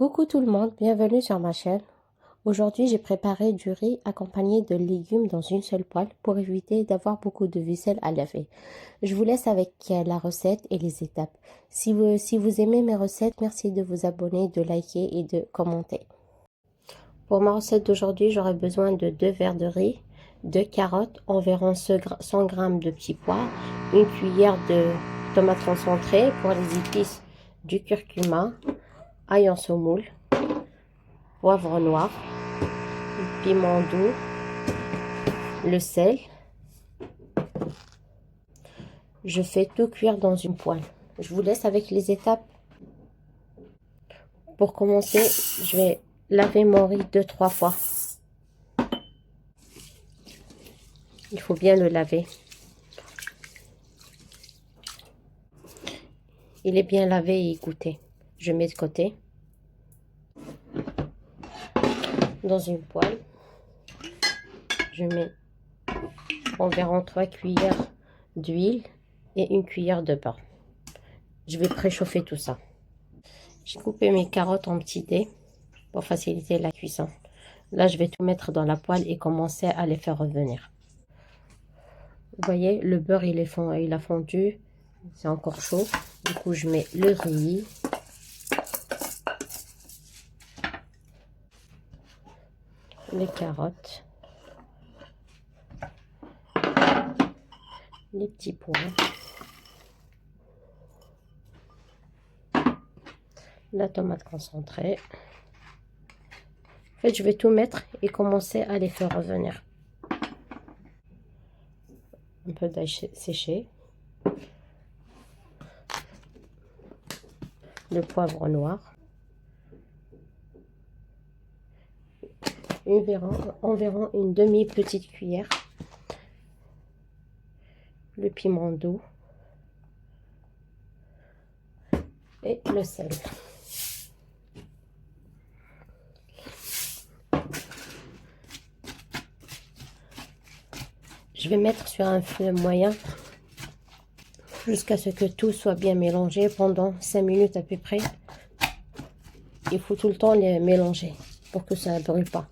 Coucou tout le monde, bienvenue sur ma chaîne. Aujourd'hui, j'ai préparé du riz accompagné de légumes dans une seule poêle pour éviter d'avoir beaucoup de vaisselle à laver. Je vous laisse avec la recette et les étapes. Si vous aimez mes recettes, merci de vous abonner, de liker et de commenter. Pour ma recette d'aujourd'hui, j'aurai besoin de 2 verres de riz, 2 carottes, environ 100 g de petits pois, une cuillère de tomates concentrées, pour les épices du curcuma, ail en semoule, poivre noir, piment doux, le sel. Je fais tout cuire dans une poêle. Je vous laisse avec les étapes. Pour commencer, je vais laver mon riz 2-3 fois. Il faut bien le laver. Il est bien lavé et égoutté. Je mets de côté. Dans une poêle, je mets environ 3 cuillères d'huile et une cuillère de beurre. Je vais préchauffer tout ça. J'ai coupé mes carottes en petits dés pour faciliter la cuisson. Là, je vais tout mettre dans la poêle et commencer à les faire revenir. Vous voyez, le beurre, il a fondu. C'est encore chaud. Du coup, je mets le riz. Les carottes. Les petits pois. La tomate concentrée. En fait, je vais tout mettre et commencer à les faire revenir. Un peu d'ail séché. Le poivre noir. Environ une demi-petite cuillère. Le piment doux. Et le sel. Je vais mettre sur un feu moyen jusqu'à ce que tout soit bien mélangé pendant 5 minutes à peu près. Il faut tout le temps les mélanger pour que ça ne brûle pas.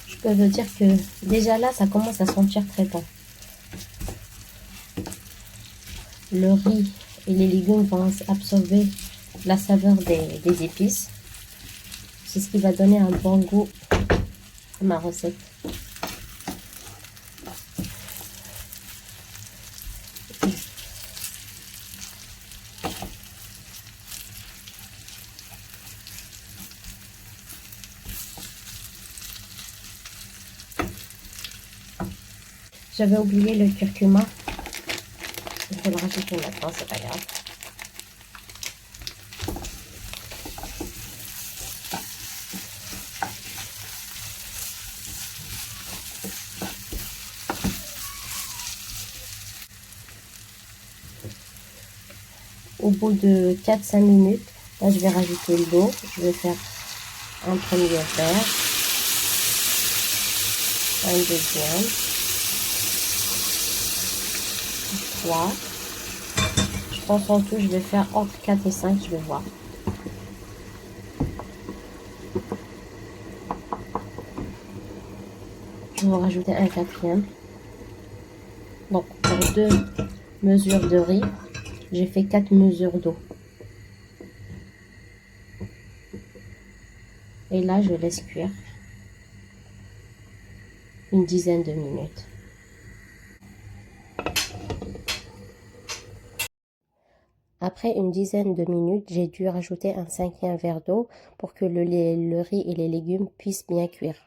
Je peux vous dire que déjà là, ça commence à sentir très bon. Le riz et les légumes vont absorber la saveur des épices. C'est ce qui va donner un bon goût à ma recette. J'avais oublié le curcuma. Je vais le rajouter maintenant, c'est pas grave. Au bout de 4-5 minutes, là je vais rajouter l'eau. Je vais faire un premier verre, un deuxième, 3. Je pense en tout, je vais faire entre 4 et 5, je vais voir. Je vais rajouter un quatrième. Donc pour 2 mesures de riz, j'ai fait 4 mesures d'eau. Et là, je laisse cuire une dizaine de minutes. Après une dizaine de minutes, j'ai dû rajouter un 5e verre d'eau pour que le riz et les légumes puissent bien cuire.